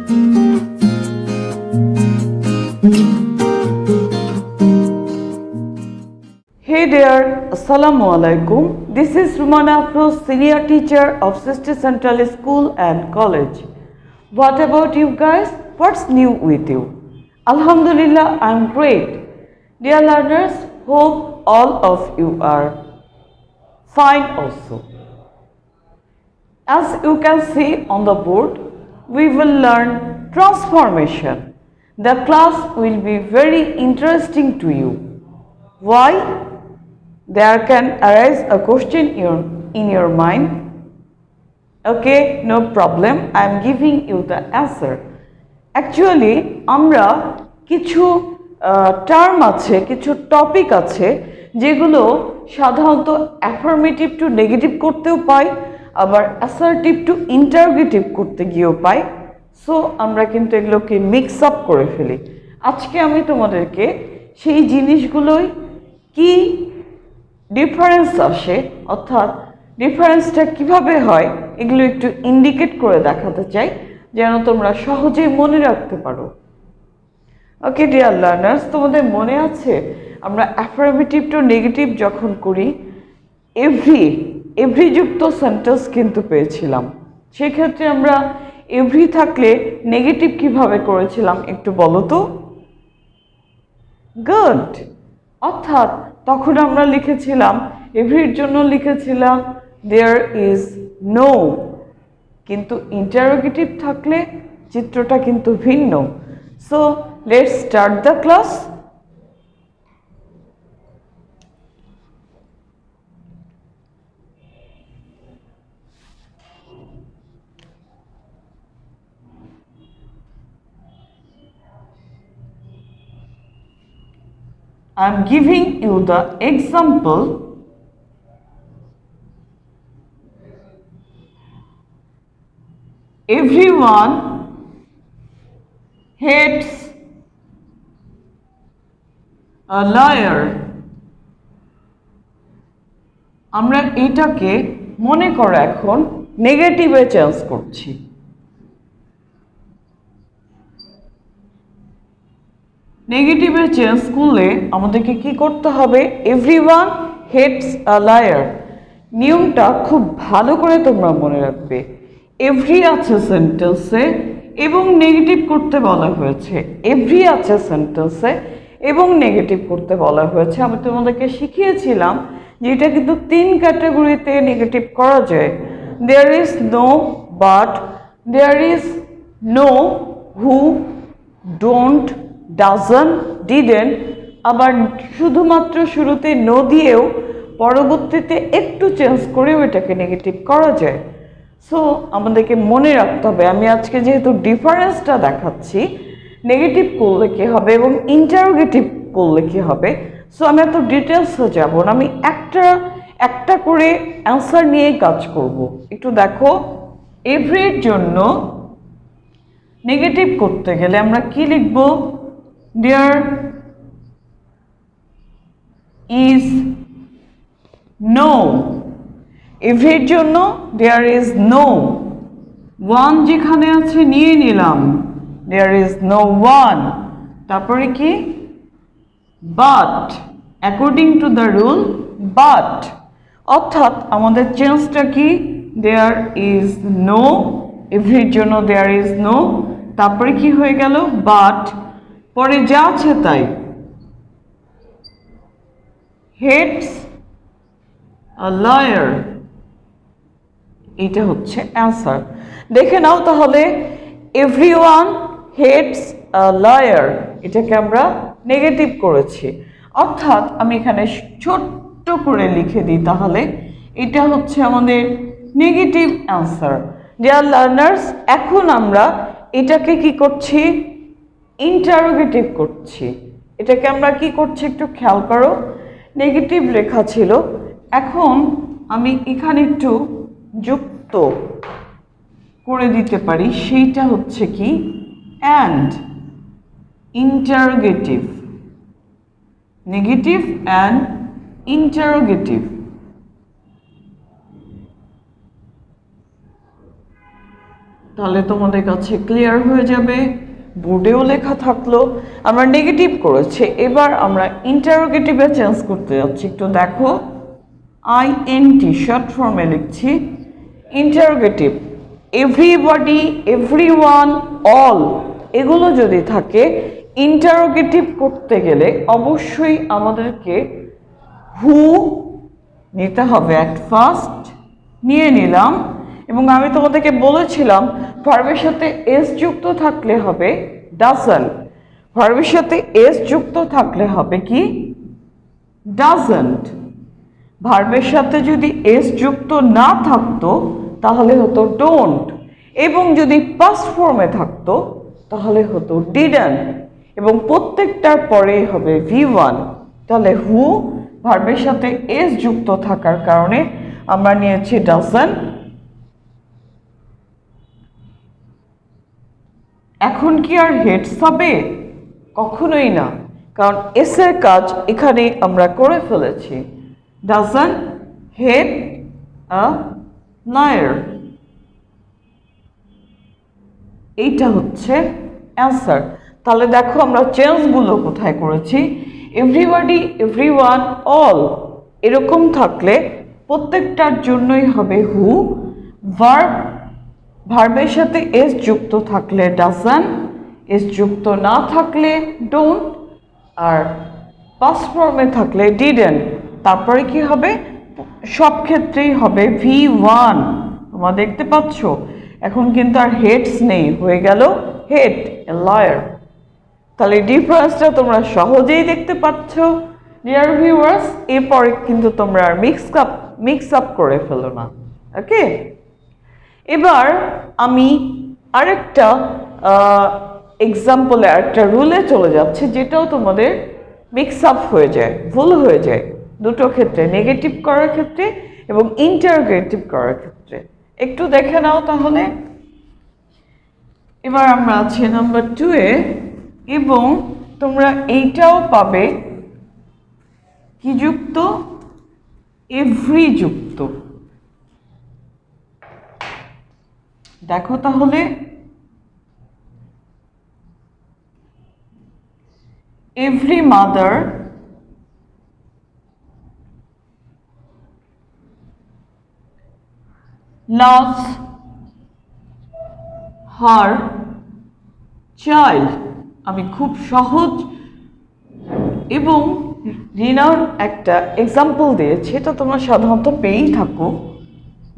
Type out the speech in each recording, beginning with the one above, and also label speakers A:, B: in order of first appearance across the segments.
A: Hey there, Assalamu alaikum. This is Rumana Afroz, senior teacher of Sisti Central School and College. What about you guys? What's new with you? Alhamdulillah, I'm great. Dear learners, hope all of you are fine also. As you can see on the board, we will learn transformation. The class will be very interesting to you. Why? There can arise a question in your mind. Okay, no problem. I am giving you the answer. Actually, আমরা কিছু term আছে, কিছু topic আছে যেগুলো সাধারণত affirmative two negative করতেও পাই, আবার assertive two interrogative করতে গিয়েও পাই। সো আমরা কিন্তু এগুলোকে মিক্স আপ করে ফেলি। আজকে আমি তোমাদেরকে সেই জিনিসগুলোই কি ডিফারেন্স আসে, অর্থাৎ ডিফারেন্সটা কিভাবে হয়, এগুলো একটু ইন্ডিকেট করে দেখাতে চাই যেন তোমরা সহজেই মনে রাখতে পারো। ওকে ডিয়ার লার্নার্স, তোমাদের মনে আছে আমরা অ্যাফার্মেটিভ টু নেগেটিভ যখন করি এভরি যুক্ত সেন্টেন্স কিন্তু পেয়েছিলাম। সেক্ষেত্রে আমরা এভরি থাকলে নেগেটিভ কিভাবে করেছিলাম একটু বলো তো। গুড। অর্থাৎ তখন আমরা লিখেছিলাম এভরির জন্য লিখেছিলাম দেয়ার ইজ নো, কিন্তু ইন্টারোগেটিভ থাকলে চিত্রটা কিন্তু ভিন্ন। So let's start the class. I am giving you the example. Everyone hates a liar. আমরা এটাকে মনে করো এখন নেগেটিভে চেঞ্জ করছি। নেগেটিভে চেঞ্জ করলে আমাদেরকে কি করতে হবে? Everyone hates a liar. নিয়মটা খুব ভালো করে তোমরা মনে রাখবে। এভরি আছে সেন্টেন্সে এবং নেগেটিভ করতে বলা হয়েছে। এভরি আছে সেন্টেন্সে এবং নেগেটিভ করতে বলা হয়েছে। আমি তোমাদেরকে শিখিয়েছিলাম যে এটা কিন্তু 3 ক্যাটাগরিতে নেগেটিভ করা যায়। There is no, but, there is no, who, don't, doesn't, didn't, আবার শুধুমাত্র শুরুতে নো দিয়েও পরবর্তীতে একটু চেঞ্জ করেও এটাকে নেগেটিভ করা যায়। সো আমাদেরকে মনে রাখতে হবে, আমি আজকে যেহেতু ডিফারেন্সটা দেখাচ্ছি নেগেটিভ করলে কী হবে এবং ইন্টারোগেটিভ করলে কী হবে, সো আমি এত ডিটেলসে যাব না, আমি একটা করে অ্যান্সার নিয়ে কাজ করব। একটু দেখো, এভরির জন্য নেগেটিভ করতে গেলে আমরা কি লিখব? দেয়ার ইজ নো। এভরির জন্য দেয়ার ইজ নো। ওয়ান যেখানে আছে নিয়ে নিলাম, দেয়ার ইজ নো ওয়ান। তারপরে কি? But, according to the rule but. অর্থাৎ আমাদের চেঞ্জটা কি? দেয়ার ইজ নো, এভরির জন্য দেয়ার ইজ নো, তারপরে কি হয়ে গেল? বাট, পরে যা আছে তাই। হেটস আ লায়ার, এটা হচ্ছে অ্যান্সার। দেখে নাও তাহলে, এভরিওয়ান হেটস আ লায়ার এটাকে আমরা নেগেটিভ করেছি। অর্থাৎ আমি এখানে ছোট্ট করে লিখে দিই, তাহলে এটা হচ্ছে আমাদের নেগেটিভ অ্যান্সার। ডিয়ার লার্নার্স, এখন আমরা এটাকে কি করছি? ইন্টারোগেটিভ করছি। এটাকে আমরা কি করছি একটু খেয়াল করো। নেগেটিভ লেখা ছিল, এখন আমি এখানে একটু যুক্ত করে দিতে পারি, সেইটা হচ্ছে কি? And interrogative. Negative and interrogative. তাহলে তোমাদের কাছে ক্লিয়ার হয়ে যাবে, বোর্ডেও লেখা থাকলো। আমরা নেগেটিভ করেছি, এবার আমরা ইন্টারোগেটিভে চেঞ্জ করতে যাচ্ছি। একটু দেখো, আইএনটি শর্ট ফর্মে লিখছি। ইন্টারোগেটিভ এভরিবডি, এভরিওয়ান, অল এগুলো যদি থাকে, ইন্টারোগেটিভ করতে গেলে অবশ্যই আমাদেরকে হু নিতে হবে অ্যাট ফার্স্ট। নিয়ে নিলাম, এবং আমি তোমাদেরকে বলেছিলাম ভার্বের সাথে এস যুক্ত থাকলে হবে ডাজন্ট, ভার্বের সাথে এস যুক্ত থাকলে হবে কি ডাজন্ট। ভার্বের সাথে যদি এস যুক্ত না থাকতো তাহলে হতো ডোন্ট, এবং যদি পাস্ট ফর্মে থাকতো তাহলে হতো ডিডন্ট, এবং প্রত্যেকটার পরে হবে V1। তাহলে হু ভার্বের সাথে এস যুক্ত থাকার কারণে আমরা নিয়েছি ডাজন্ট। এখন কি আর হেডস হবে? কখনোই না, কারণ এস এর কাজ এখানে আমরা করে ফেলেছি। ডাজন্ট হেড আ লায়ার, এইটা হচ্ছে অ্যান্সার। তাহলে দেখো আমরা চেঞ্জগুলো কোথায় করেছি। এভরিবডি, এভরিওয়ান, অল এরকম থাকলে প্রত্যেকটার জন্যই হবে হু। ভার্ব, ভার্বের সাথে এস যুক্ত থাকলে ডাজন্ট, এস যুক্ত না থাকলে ডোন্ট, আর পাস্ট ফর্মে থাকলে ডিডন্ট। তারপরে কি হবে? সব ক্ষেত্রেই হবে V1। তোমরা দেখতে পাচ্ছ এখন কিন্তু আর হেডস নেই, হয়ে গেল হেড এ লায়ার। তাহলে ডিফারেন্সটা তোমরা সহজেই দেখতে পাচ্ছ ডিয়ার ভিউয়ার্স। এরপরে কিন্তু তোমরা আর মিক্স আপ করে ফেলো না, ওকে। এবার আমি আরেকটা এক্সাম্পলে, আরেকটা রুলে চলে যাচ্ছে, যেটাও তোমাদের মিক্স আপ হয়ে যায়, ভুল হয়ে যায় দুটো ক্ষেত্রে, নেগেটিভ করার ক্ষেত্রে এবং ইন্টারোগেটিভ করার ক্ষেত্রে। একটু দেখে নাও তাহলে। এবার আমরা আছি নাম্বার 2 এ, এবং তোমরা এইটাও পাবে কি যুক্ত? এভরি যুক্ত। দেখো তাহলে, every mother loves her child। আমি খুব সহজ এবং রিনার একটা এক্সাম্পল দিয়েছি, এটা তোমরা সাধারণত পেয়েই থাকো।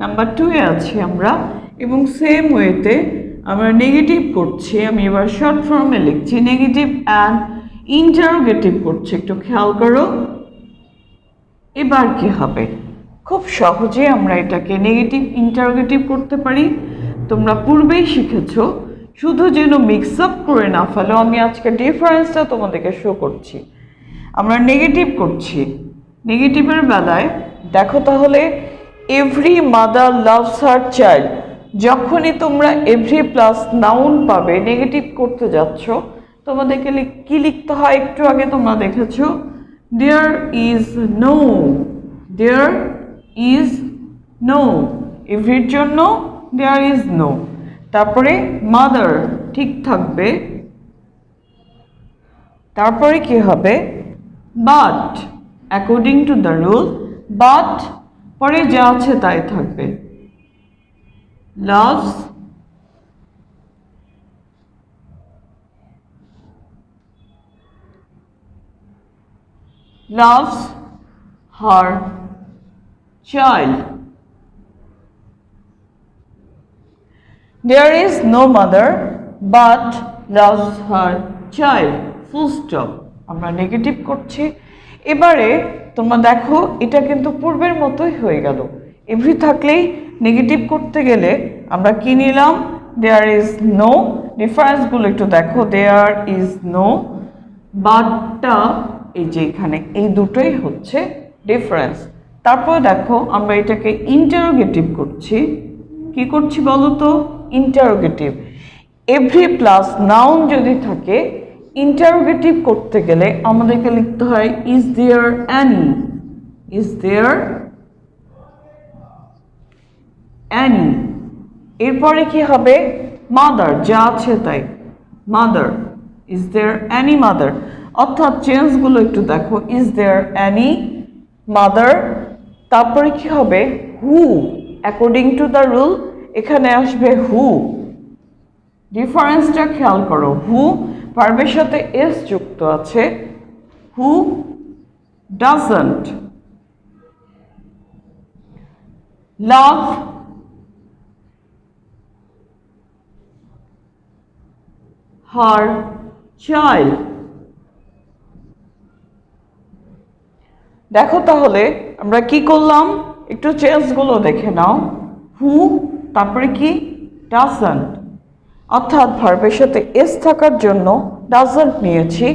A: নাম্বার 2 এ আছি আমরা, এবং সেম ওয়েতে আমরা নেগেটিভ করছি। আমি এবার শর্ট ফর্মে লিখছি, নেগেটিভ অ্যান্ড ইন্টারোগেটিভ করছি, একটু খেয়াল করো। এবার কি হবে? খুব সহজে আমরা এটাকে নেগেটিভ ইন্টারোগেটিভ করতে পারি। তোমরা পূর্বেই শিখেছো, শুধু যেন মিক্স আপ করে না ফেলো, আমি আজকে ডিফারেন্সটা তোমাদেরকে শো করছি। আমরা নেগেটিভ করছি, নেগেটিভের বেলায় দেখো তাহলে, every mother loves her child. যখনই তোমরা এভরি প্লাস নাউন পাবে নেগেটিভ করতে যাচ্ছ, তোমাদেরকে কি লিখতে হয়? একটু আগে তোমরা দেখেছো, there is no, there is no, এভরির জন্য দেয়ার ইজ নো। তারপরে মাদার ঠিক থাকবে, তারপরে কি হবে? But, according to the rule, but পরে যা আছে তাই থাকবে। loves her child। There is no mother but loves her child, full stop। আমরা নেগেটিভ করছি। এবারে তোমরা দেখো, এটা কিন্তু পূর্বের মতোই হয়ে গেল। এভরি থাকলেই নেগেটিভ করতে গেলে আমরা কি নিলাম? দেয়ার ইজ নো। ডিফারেন্সগুলো একটু দেখো, দেয়ার ইজ নো, বাটটা এই যে এখানে, এই দুটোই হচ্ছে ডিফারেন্স। তারপর দেখো আমরা এটাকে ইন্টারোগেটিভ করছি। কি করছি বলো তো? ইন্টারোগেটিভ। এভরি প্লাস নাউন যদি থাকে, ইন্টারোগেটিভ করতে গেলে আমাদেরকে লিখতে হয় is there any, is there any. এরপরে কি হবে? মাদার, যা আছে তাই, mother. Is there any mother, অর্থাৎ চেঞ্জগুলো একটু দেখো। ইজ দেয়ার এনি মাদার, তারপরে কি হবে? হু, অ্যাকর্ডিং টু দ্য রুল এখানে আসবে হু। ডিফারেন্সটা খেয়াল করো, হু ভার্বের সাথে এস যুক্ত আছে, who doesn't love her child. দেখো তাহলে আমরা কি করলাম, একটু চেঞ্জগুলো দেখে নাও। হু, তারপরে কি? ডাজন্ট, অর্থাৎ ভার্বের সাথে এস থাকার জন্য ডাজন্ট নিয়েছি,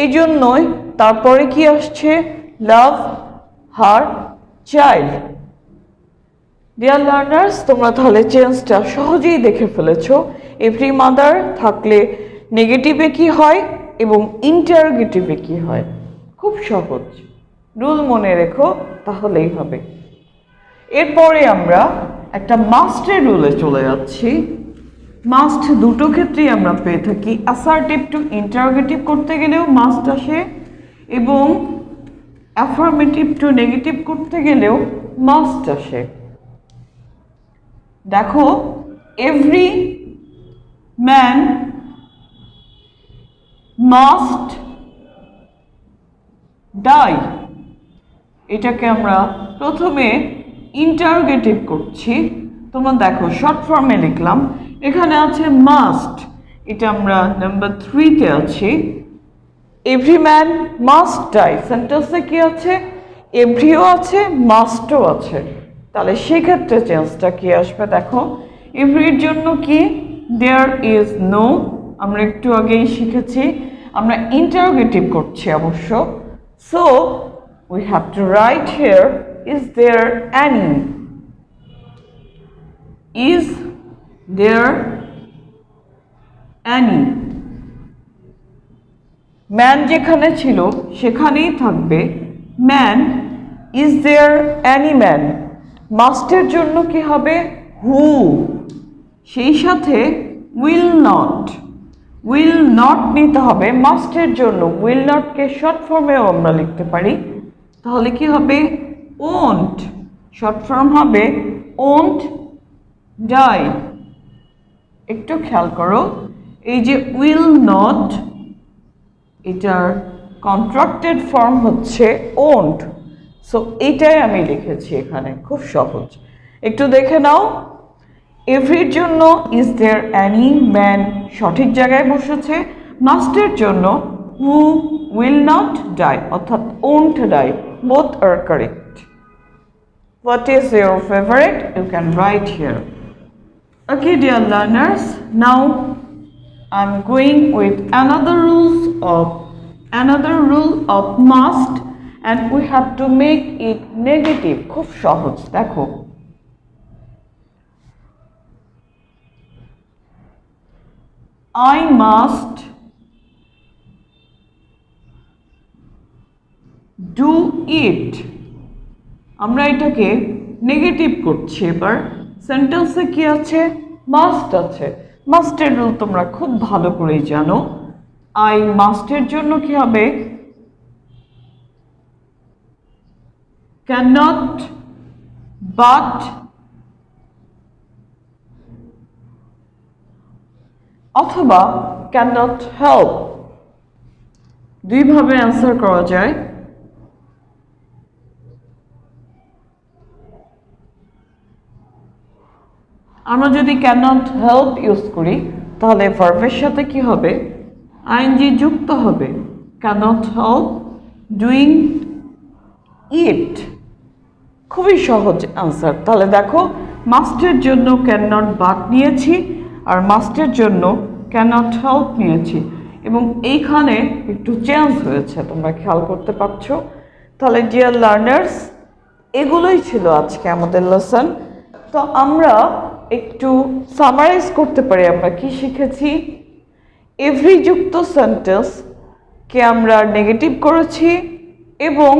A: এই জন্যই তারপরে কি আসছে? লাভ হার চাইল্ড। ডিয়ার লার্নার্স, তোমরা তাহলে চেঞ্জটা সহজেই দেখে ফেলেছো। এভরি মাদার থাকলে নেগেটিভে কি হয় এবং ইন্টারোগেটিভে কি হয়, খুব সহজ। রুল মনে রেখো, তাহলেই হবে। এরপরে আমরা একটা মাস্টের রুলে চলে যাচ্ছি। মাস্ট দুটো ক্ষেত্রেই আমরা পেয়ে থাকি, অ্যাসার্টিভ টু ইন্টারোগেটিভ করতে গেলেও মাস্ট আসে এবং অ্যাফার্মেটিভ টু নেগেটিভ করতে গেলেও মাস্ট আসে। দেখো, এভরি ম্যান মাস্ট ডাই, এটাকে আমরা প্রথমে ইন্টারোগেটিভ করছি। তোমরা দেখো শর্ট ফর্মে লিখলাম, এখানে আছে মাস্ট, এটা আমরা নাম্বার 3-তে আছি। এভরি ম্যান মাস্ট ডাই, সেন্টেন্সে কি আছে? এভরিও আছে, মাস্টও আছে। তাহলে সেক্ষেত্রে চেঞ্জটা কি আসবে? দেখো, এভরির জন্য কি? দেয়ার ইজ নো, আমরা একটু আগেই শিখেছি, আমরা ইন্টারোগেটিভ করছি অবশ্য। So we have to write here, is there any? Is there any? Man যেখানে ছিল সেখানেই থাকবে man. Is there any man, master জন্য কি হবে? হু, সেই সাথে উইল নট, উইল নট নিতে হবে মাস্টের জন্য। উইল নটকে শর্ট ফর্মেও আমরা লিখতে পারি, তাহলে কি হবে? ওন্ট, শর্ট ফর্ম হবে ওন্ট ডাই। একটু খেয়াল করো, এই যে উইল নট, এটার কন্ট্রাক্টেড ফর্ম হচ্ছে ওন্ট, সো এটাই আমি লিখেছি এখানে, খুব সহজ। একটু দেখে নাও, এভরির জন্য ইজ দেয়ার এনি ম্যান সঠিক জায়গায় বসেছে, মাস্টের জন্য হু উইল নট ডাই অর্থাৎ won't die, both are correct. What is your favourite? You can write here. Okay, dear learners, now I'm going with another rule of must, and we have to make it negative. খুব সহজ, দেখো। I must do it, আমরা এটাকে negative করছি। এবার সেন্টেন্সে কি আছে? মাস্ট আছে। মাস্টের রুল তোমরা খুব ভালো করেই জানো। আই মাস্টের জন্য কি হবে? cannot, but, অথবা cannot help, দুইভাবে অ্যান্সার করা যায়। আমরা যদি cannot help ইউজ করি তাহলে ভার্বের সাথে কি হবে? আইএনজি যুক্ত হবে, cannot help doing it। খুবই সহজ আনসার। তাহলে দেখো, মাস্টের জন্য cannot but নিয়েছি আর মাস্টের জন্য cannot help নিয়েছি, এবং এইখানে একটু চেঞ্জ হয়েছে, তোমরা খেয়াল করতে পারছো। তাহলে ডিয়ার লার্নার্স, এগুলোই ছিল আজকে আমাদের লেসন। তো আমরা একটু সামারাইজ করতে পারি আমরা কি শিখেছি। এভরি যুক্ত সেন্টেন্সকে আমরা নেগেটিভ করেছি এবং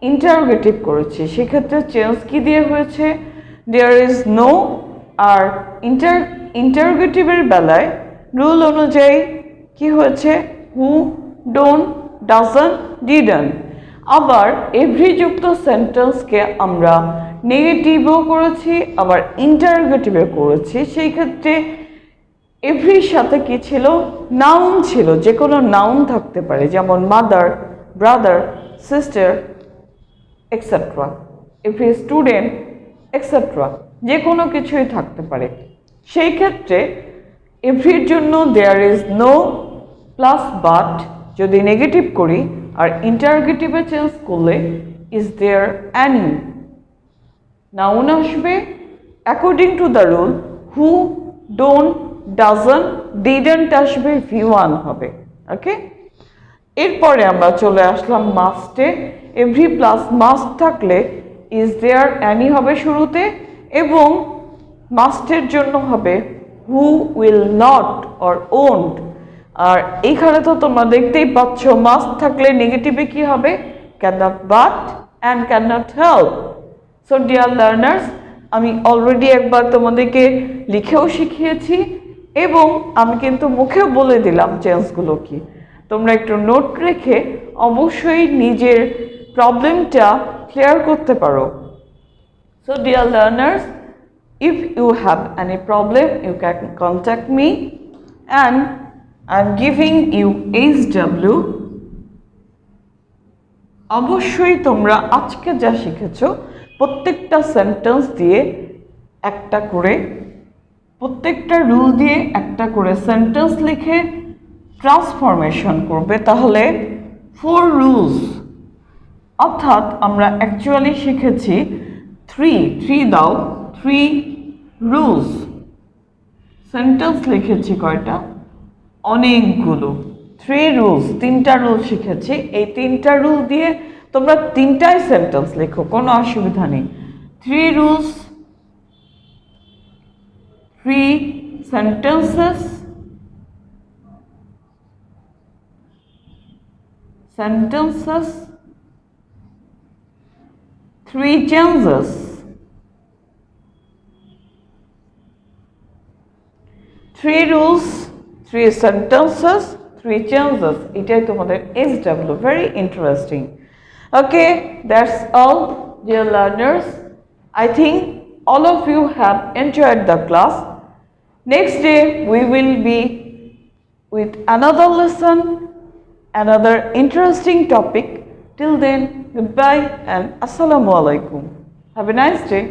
A: ইন্টারোগেটিভ করেছি, সেক্ষেত্রে চেঞ্জ কি দিয়ে হয়েছে? দেয়ার ইজ নো, আর ইন্টারোগেটিভের বেলায় রুল অনুযায়ী কি হয়েছে, হু, ডোন্ট, ডাজন্ট, ডিডন্ট। আবার এভরি যুক্ত সেন্টেন্সকে আমরা নেগেটিভও করেছি আবার ইন্টারোগেটিভে করেছি। সেই ক্ষেত্রে এভরির সাথে কি ছিল, নাউন ছিল, যে কোনো নাউন থাকতে পারে, যেমন mother, brother, sister etcetera, every student etcetera, যে কোনো কিছুই থাকতে পারে। সেই ক্ষেত্রে এভরির জন্য there is no plus but যদি নেগেটিভ করি, আর ইন্টারোগেটিভে চেঞ্জ করলে ইজ দেয়ার অ্যানি, নাউন আসবে according to the rule, who, don't, doesn't, didn't আসবে V1 হবে। ওকে, এরপরে আমরা চলে আসলাম মাস্টে। এভরি প্লাস মাস্ট থাকলে ইজ দেয়ার অ্যানি হবে শুরুতে, এবং মাস্টের জন্য হবে who, will not or won't. আর এইখানে তো তোমরা দেখতেই পাচ্ছ মাস্ট থাকলে নেগেটিভে কি হবে, can not but and can not help. So dear learners, আমি অলরেডি একবার তোমাদেরকে লিখেও শিখিয়েছি এবং আমি কিন্তু মুখেও বলে দিলাম চেঞ্জগুলো কি। তোমরা একটু নোট রেখে অবশ্যই নিজের প্রবলেমটা ক্লিয়ার করতে পারো। So dear learners, if you have any problem you can contact me and I'm giving you HW। অবশ্যই তোমরা আজকে যা শিখেছো প্রত্যেকটা সেন্টেন্স দিয়ে একটা করে, প্রত্যেকটা রুল দিয়ে একটা করে সেন্টেন্স লিখে ট্রান্সফরমেশন করবে। তাহলে 4 রুলস, অর্থাৎ আমরা অ্যাকচুয়ালি শিখেছি 3 দাও, 3 রুলস। সেন্টেন্স লিখেছি কয়টা, অনেকগুলো। 3 রুলস, 3টা রুল শিখেছি। এই 3টা রুল দিয়ে তোমরা 3টাই সেন্টেন্স লেখো, কোনো অসুবিধা নেই। 3 rules, 3 sentences, sentences, 3 changes, 3 rules, 3 sentences, 3 changes। এটাই তোমাদের SW, very interesting। Okay, that's all dear learners. I think all of you have enjoyed the class. Next day we will be with another lesson, another interesting topic. Till then, goodbye and assalamu alaikum. Have a nice day.